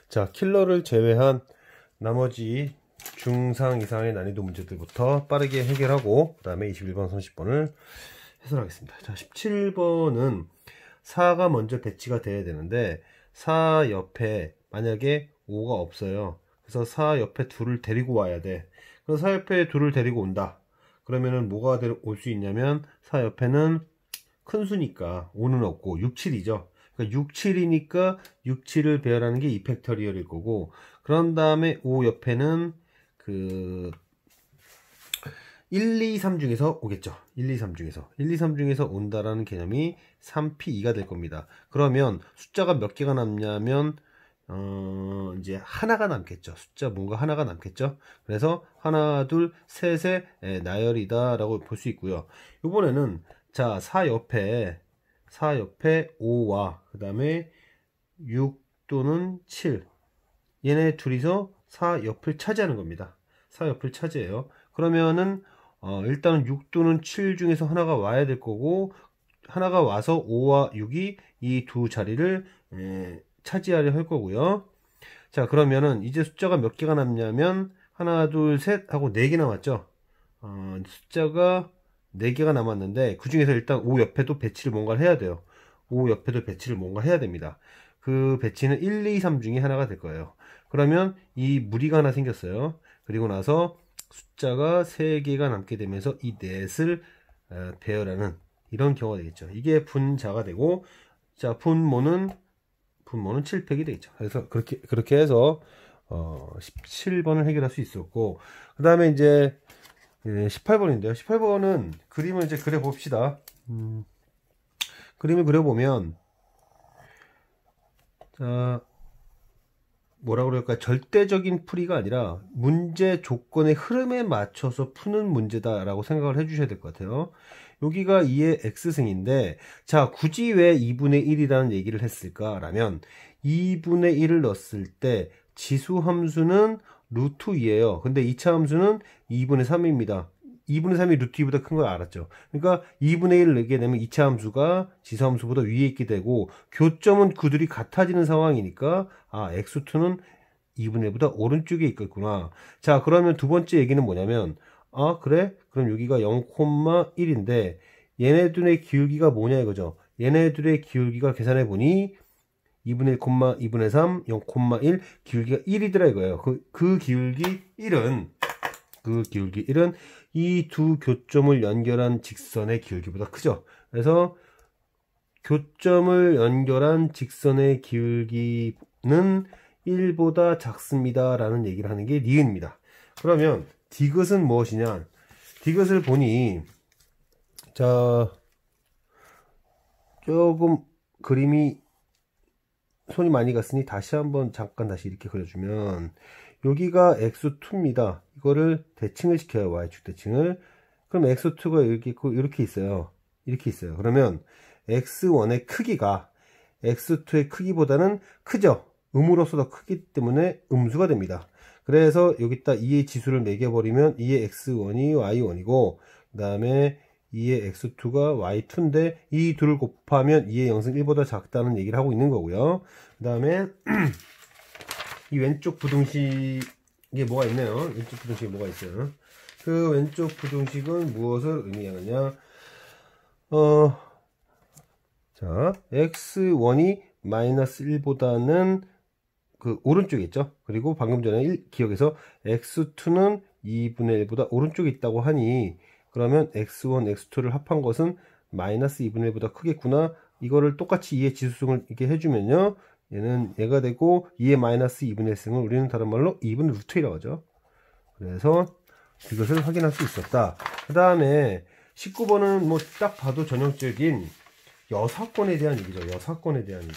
자, 킬러를 제외한 나머지 중상 이상의 난이도 문제들부터 빠르게 해결하고 그 다음에 21번, 30번을 해설하겠습니다. 자, 17번은 4가 먼저 배치가 돼야 되는데 4 옆에 만약에 5가 없어요. 그래서 4 옆에 2를 데리고 와야 돼. 그래서 4 옆에 2를 데리고 온다. 그러면은 뭐가 올 수 있냐면 4 옆에는 큰 수니까 5는 없고 6, 7이죠. 그러니까 6, 7이니까 6, 7을 배열하는 게 2팩터리얼일 거고, 그런 다음에 5 옆에는 그 1, 2, 3 중에서 오겠죠. 1, 2, 3 중에서 1, 2, 3 중에서 온다라는 개념이 3P2가 될 겁니다. 그러면 숫자가 몇 개가 남냐면 이제 하나가 남겠죠. 숫자 뭔가 하나가 남겠죠. 그래서 하나, 둘, 셋의 나열이다 라고 볼 수 있고요. 이번에는 자, 4 옆에 5와 그 다음에 6 또는 7, 얘네 둘이서 4 옆을 차지하는 겁니다. 4 옆을 차지해요. 그러면은 일단은 6 또는 7 중에서 하나가 와야 될 거고, 하나가 와서 5와 6이 이 두 자리를 차지하려 할 거고요. 자, 그러면은 이제 숫자가 몇 개가 남냐면 하나, 둘, 셋 하고 4개 남았죠. 숫자가 4개가 남았는데 그 중에서 일단 5 옆에도 배치를 뭔가를 해야 돼요. 5 옆에도 배치를 뭔가 해야 됩니다. 그 배치는 1, 2, 3 중에 하나가 될 거예요. 그러면 이 무리가 하나 생겼어요. 그리고 나서 숫자가 3개가 남게 되면서 이 넷을 배열하는 이런 경우가 되겠죠. 이게 분자가 되고, 자, 분모는 7팩이 되겠죠. 그래서 그렇게 해서 17번을 해결할 수 있었고, 그 다음에 이제 18번인데요. 18번은 그림을 이제 그려 봅시다. 그림을 그려보면, 자, 뭐라 그럴까, 절대적인 풀이가 아니라 문제 조건의 흐름에 맞춰서 푸는 문제다라고 생각을 해주셔야 될 것 같아요. 여기가 2의 x승인데, 자, 굳이 왜 2분의 1이라는 얘기를 했을까라면 2분의 1을 넣었을 때 지수 함수는 루트 2예요. 근데 2차 함수는 2분의 3입니다. 2분의 3이 루트 2보다 큰 걸 알았죠. 그러니까 2분의 1을 넣게 되면 2차 함수가 지수 함수보다 위에 있게 되고, 교점은 그들이 같아지는 상황이니까 x2는 2분의 1보다 오른쪽에 있겠구나. 자, 그러면 두 번째 얘기는 뭐냐면, 그래? 그럼 여기가 0,1인데 얘네들의 기울기가 뭐냐 이거죠. 얘네들의 기울기가 계산해 보니 2분의 1, 2분의 3, 0,1 기울기가 1이더라 이거예요. 그 기울기 1은 이 두 교점을 연결한 직선의 기울기보다 크죠. 그래서 교점을 연결한 직선의 기울기는 1보다 작습니다 라는 얘기를 하는 게 니은입니다. 그러면 디귿은 무엇이냐? 디귿을 보니, 자, 조금 그림이 손이 많이 갔으니 다시 한번 잠깐 다시 이렇게 그려주면, 여기가 x2입니다. 이거를 대칭을 시켜요. y축 대칭을. 그럼 x2가 이렇게 있고 이렇게 있어요. 이렇게 있어요. 그러면 x1의 크기가 x2의 크기보다는 크죠. 음으로서 더 크기 때문에 음수가 됩니다. 그래서 여기다 2의 지수를 매겨버리면 2의 x1이 y1이고, 그 다음에 2의 x2가 y2인데 이 둘을 곱하면 2의 0승 1보다 작다는 얘기를 하고 있는 거고요. 그 다음에 이 왼쪽 부등식에 뭐가 있네요. 왼쪽 부등식에 뭐가 있어요. 그 왼쪽 부등식은 무엇을 의미하느냐. 자, x1이 마이너스 1보다는 그 오른쪽에 있죠. 그리고 방금 전에 기억해서 x2는 2분의 1보다 오른쪽에 있다고 하니, 그러면 x1, x2를 합한 것은 마이너스 2분의 1보다 크겠구나. 이거를 똑같이 2의 지수승을 이렇게 해주면요, 얘는 얘가 되고 2의 마이너스 2분의 1승을 우리는 다른 말로 2분의 루트 1이라고 하죠. 그래서 이것을 확인할 수 있었다. 그 다음에 19번은 뭐 딱 봐도 전형적인 여사건에 대한 얘기죠. 여사건에 대한 얘기.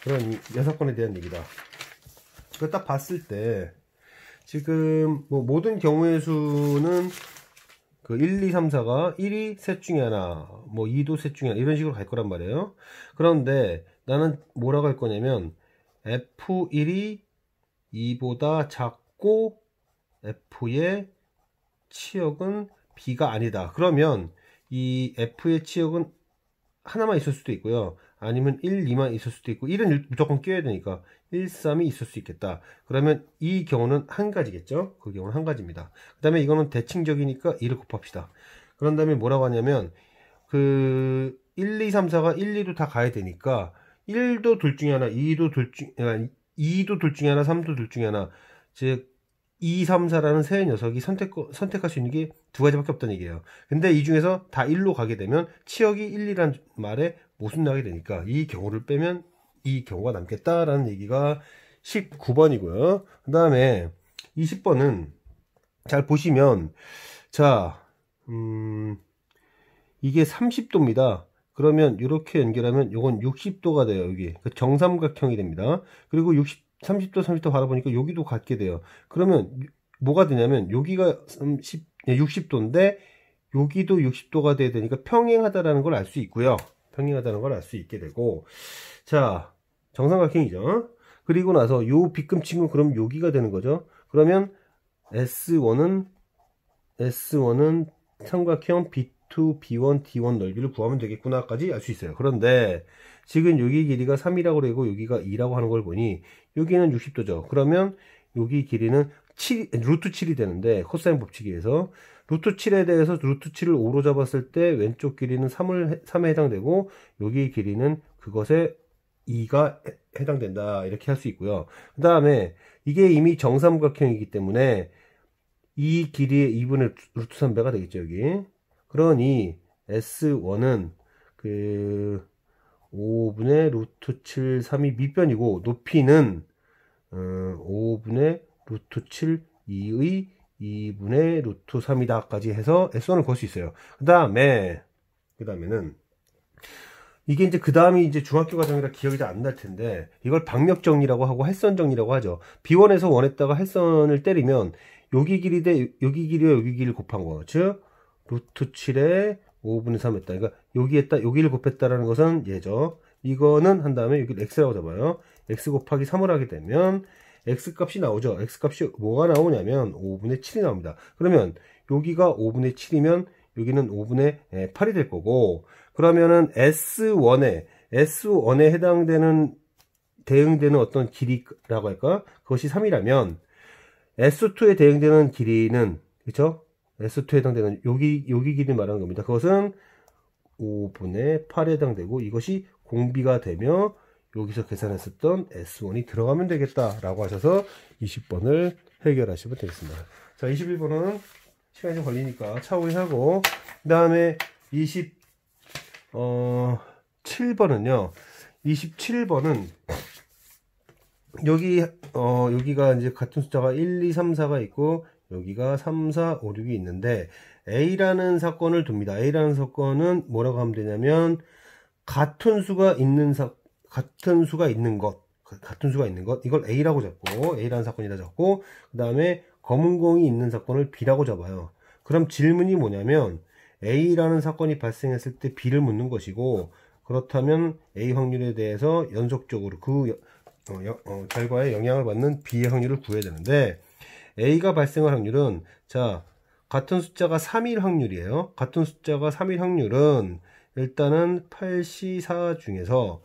그런 여사건에 대한 얘기다. 그걸 딱 봤을 때 지금 뭐 모든 경우의 수는 그 1, 2, 3, 4가 1이 셋 중에 하나, 뭐 2도 셋 중에 하나, 이런 식으로 갈 거란 말이에요. 그런데 나는 뭐라고 할 거냐면 F1이 2보다 작고 F의 치역은 B가 아니다. 그러면 이 F의 치역은 하나만 있을 수도 있고요. 아니면 1, 2만 있을 수도 있고 1은 무조건 끼워야 되니까 1, 3이 있을 수 있겠다. 그러면 이 경우는 한 가지겠죠. 그 경우는 한 가지입니다. 그 다음에 이거는 대칭적이니까 2를 곱합시다. 그런 다음에 뭐라고 하냐면 그 1, 2, 3, 4가 1, 2도 다 가야 되니까 1도 둘 중에 하나, 2도 둘 중에 하나, 3도 둘 중에 하나, 즉 2, 3, 4라는 세 녀석이 선택할 수 있는 게 두 가지밖에 없다는 얘기예요. 근데 이 중에서 다 1로 가게 되면 치역이 1, 2란 말에 못 나게 되니까 이 경우를 빼면 이 경우가 남겠다라는 얘기가 19번이고요. 그 다음에 20번은 잘 보시면 자 이게 30도입니다. 그러면 이렇게 연결하면 이건 60도가 돼요. 여기 정삼각형이 됩니다. 그리고 30도 30도 바라보니까 여기도 같게 돼요. 그러면 뭐가 되냐면 여기가 60도인데 여기도 60도가 돼야 되니까 평행하다라는 걸 알 수 있고요. 평행하다는 걸 알 수 있게 되고, 자 정삼각형이죠. 그리고 나서 요 빗금친구 그럼 여기가 되는 거죠. 그러면 S1은 삼각형 B2, B1, D1 넓이를 구하면 되겠구나까지 알 수 있어요. 그런데 지금 여기 길이가 3이라고 그러고 여기가 2라고 하는 걸 보니 여기는 60도죠. 그러면 여기 길이는 루트 7이 되는데 코사인 법칙에 의해서 루트 7에 대해서 루트 7을 5로 잡았을 때 왼쪽 길이는 3에 해당되고 여기 길이는 그것에 2가 해당된다. 이렇게 할 수 있고요. 그 다음에 이게 이미 정삼각형이기 때문에 이 길이의 2분의 루트 3배가 되겠죠. 여기. 그러니 S1은 그 5분의 루트 7, 3이 밑변이고 높이는 5분의 루트 7, 2의 2분의 루트 3이다 까지 해서 S1을 구할 수 있어요. 그 다음에는 이게 이제 그 다음이 이제 중학교 과정이라 기억이 잘 안 날 텐데 이걸 박력 정리라고 하고 헬선 정리라고 하죠. B1에서 1에다가 헬선을 때리면 여기 길이 대 여기 길이와 여기 길이를 곱한 거. 즉 루트 7에 5분의 3 했다. 그러니까 여기에다 여기를 곱했다라는 것은 얘죠. 이거는 한 다음에 여기를 x라고 잡아요. x 곱하기 3을 하게 되면 x 값이 나오죠. x 값이 뭐가 나오냐면 5분의 7이 나옵니다. 그러면 여기가 5분의 7이면 여기는 5분의 8이 될 거고, 그러면은 S1에 대응되는 어떤 길이라고 할까? 그것이 3이라면 S2에 대응되는 길이는, 그쵸? S2에 해당되는 여기 길이 말하는 겁니다. 그것은 5분의 8에 해당되고 이것이 공비가 되며 여기서 계산했었던 S1이 들어가면 되겠다라고 하셔서 20번을 해결하시면 되겠습니다. 자, 21번은 시간이 좀 걸리니까 차후에 하고, 그 다음에 27번은요. 27번은 여기가 이제 같은 숫자가 1, 2, 3, 4가 있고 여기가 3, 4, 5, 6이 있는데 A라는 사건을 둡니다. A라는 사건은 뭐라고 하면 되냐면 같은 수가 있는 것 이걸 A라고 잡고, A라는 사건이라 잡고, 그 다음에 검은 공이 있는 사건을 B라고 잡아요. 그럼 질문이 뭐냐면 A라는 사건이 발생했을 때 B를 묻는 것이고, 그렇다면 A 확률에 대해서 연속적으로 그 결과에 영향을 받는 B의 확률을 구해야 되는데, A가 발생할 확률은, 자, 같은 숫자가 3일 확률이에요. 같은 숫자가 3일 확률은 일단은 8시 4 중에서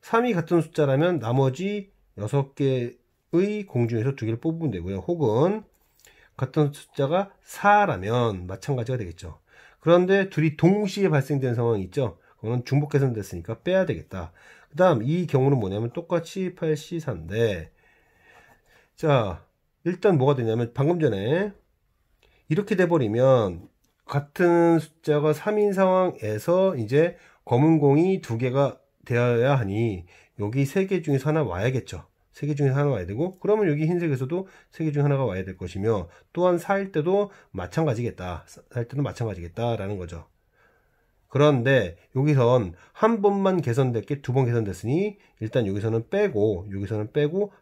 3이 같은 숫자라면 나머지 6개의 공 중에서 2개를 뽑으면 되고요. 혹은 같은 숫자가 4라면 마찬가지가 되겠죠. 그런데 둘이 동시에 발생된 상황이 있죠. 그거는 중복 계산됐으니까 빼야 되겠다. 그 다음 이 경우는 뭐냐면 똑같이 8시 4인데, 자, 일단 뭐가 되냐면 방금 전에 이렇게 돼버리면 같은 숫자가 3인 상황에서 이제 검은 공이 2개가 되어야 하니 여기 3개 중에서 하나 와야겠죠. 3개 중에서 하나 와야 되고, 그러면 여기 흰색에서도 3개 중 하나가 와야 될 것이며, 또한 4일 때도 마찬가지겠다. 4일 때도 마찬가지겠다라는 거죠. 그런데 여기선 한 번만 개선됐게 2번 개선됐으니 일단 여기서는 빼고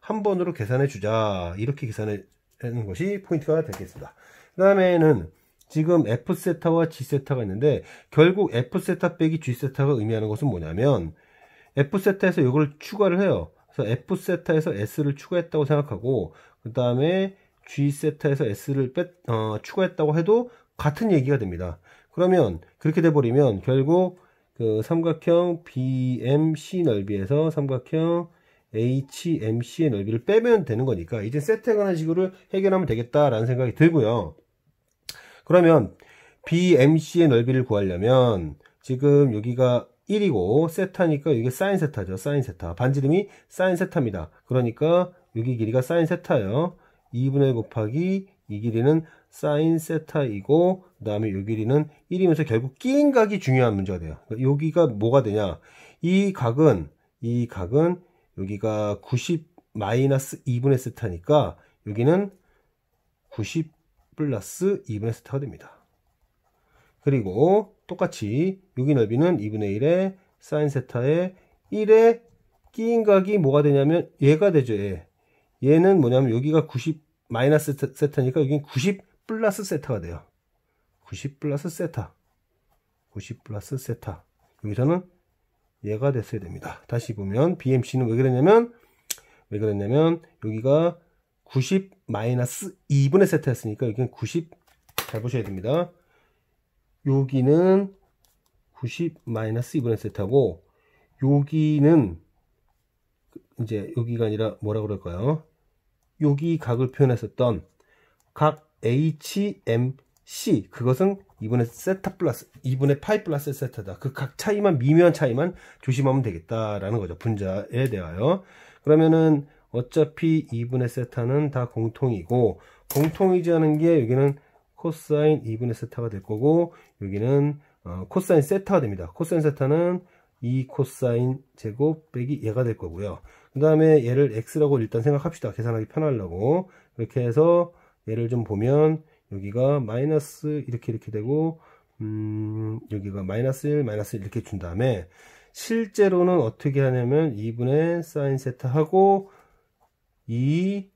한 번으로 계산해 주자. 이렇게 계산하는 것이 포인트가 되겠습니다. 그 다음에는 지금 F세타와 G세타가 있는데, 결국 F세타 빼기 G세타가 의미하는 것은 뭐냐면 F세타에서 이걸 추가를 해요. 그래서 F세타에서 S를 추가했다고 생각하고, 그 다음에 G세타에서 S를 추가했다고 해도 같은 얘기가 됩니다. 그러면 그렇게 돼버리면 결국 그 삼각형 BMC 넓이에서 삼각형 HMC의 넓이를 빼면 되는 거니까 이제 세트에 관한 식으로 해결하면 되겠다라는 생각이 들고요. 그러면 BMC의 넓이를 구하려면 지금 여기가 1이고 세타니까 이게 사인 세타죠. 사인 세타. 반지름이 사인 세타입니다. 그러니까 여기 길이가 사인 세타예요. 2분의 1 곱하기 이 길이는 사인 세타이고 그 다음에 이 길이는 1이면서 결국 끼인 각이 중요한 문제가 돼요. 여기가 뭐가 되냐? 이 각은 여기가 90 마이너스 2분의 세타니까 여기는 90 플러스 2분의 세타가 됩니다. 그리고 똑같이 여기 넓이는 2분의 1에 사인 세타에 1에 끼인 각이 뭐가 되냐면 얘가 되죠. 얘는 뭐냐면 여기가 90 마이너스 세타니까 여기는 90 플러스 세타가 돼요. 90 플러스 세타. 90 플러스 세타. 여기서는 얘가 됐어야 됩니다. 다시 보면 BMC는 왜 그랬냐면 여기가 90 마이너스 2분의 세타였으니까 여기는 90 잘 보셔야 됩니다. 여기는 90 마이너스 2분의 세타고 여기는 이제 여기가 아니라 뭐라 그럴까요? 여기 각을 표현했었던 각 HMC 그것은 2분의 세타 플러스 2분의 파이 플러스 세타다. 그 각 차이만 미묘한 차이만 조심하면 되겠다라는 거죠. 분자에 대하여. 그러면은 어차피 2분의 세타는 다 공통이고 공통이지 않은 게 여기는 코사인 2분의 세타가 될 거고 여기는 코사인 세타가 됩니다. 코사인 세타는 2 코사인 제곱 빼기 얘가 될 거고요. 그 다음에 얘를 x라고 일단 생각합시다. 계산하기 편하려고. 이렇게 해서 얘를 좀 보면 여기가 마이너스 이렇게 되고 여기가 마이너스 1 이렇게 준 다음에 실제로는 어떻게 하냐면 2분의 사인 세타 하고 2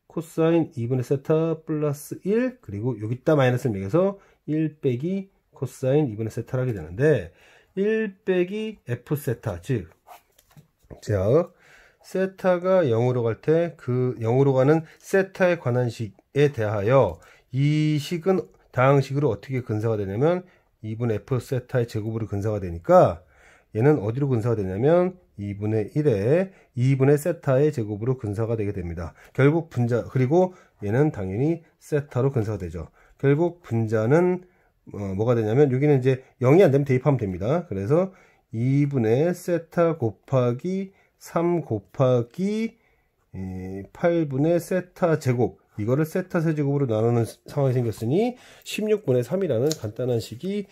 코사인 2분의 세타 플러스 1 그리고 여기다 마이너스를 매겨서 1 빼기 코사인 2분의 세타를 하게 되는데 1 빼기 f 세타 즉 세타가 0으로 갈 때 그 0으로 가는 세타에 관한 식에 대하여 이 식은 다항식으로 어떻게 근사가 되냐면 2분의 f 세타의 제곱으로 근사가 되니까 얘는 어디로 근사가 되냐면 2분의 1에 2분의 세타의 제곱으로 근사가 되게 됩니다. 결국 분자 그리고 얘는 당연히 세타로 근사가 되죠. 결국 분자는 뭐가 되냐면 여기는 이제 0이 안 되면 대입하면 됩니다. 그래서 2분의 세타 곱하기 3 곱하기 8분의 세타 제곱 이거를 세타 세제곱으로 나누는 상황이 생겼으니 16분의 3이라는 간단한 식이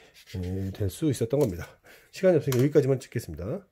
될 수 있었던 겁니다. 시간이 없으니까 여기까지만 찍겠습니다.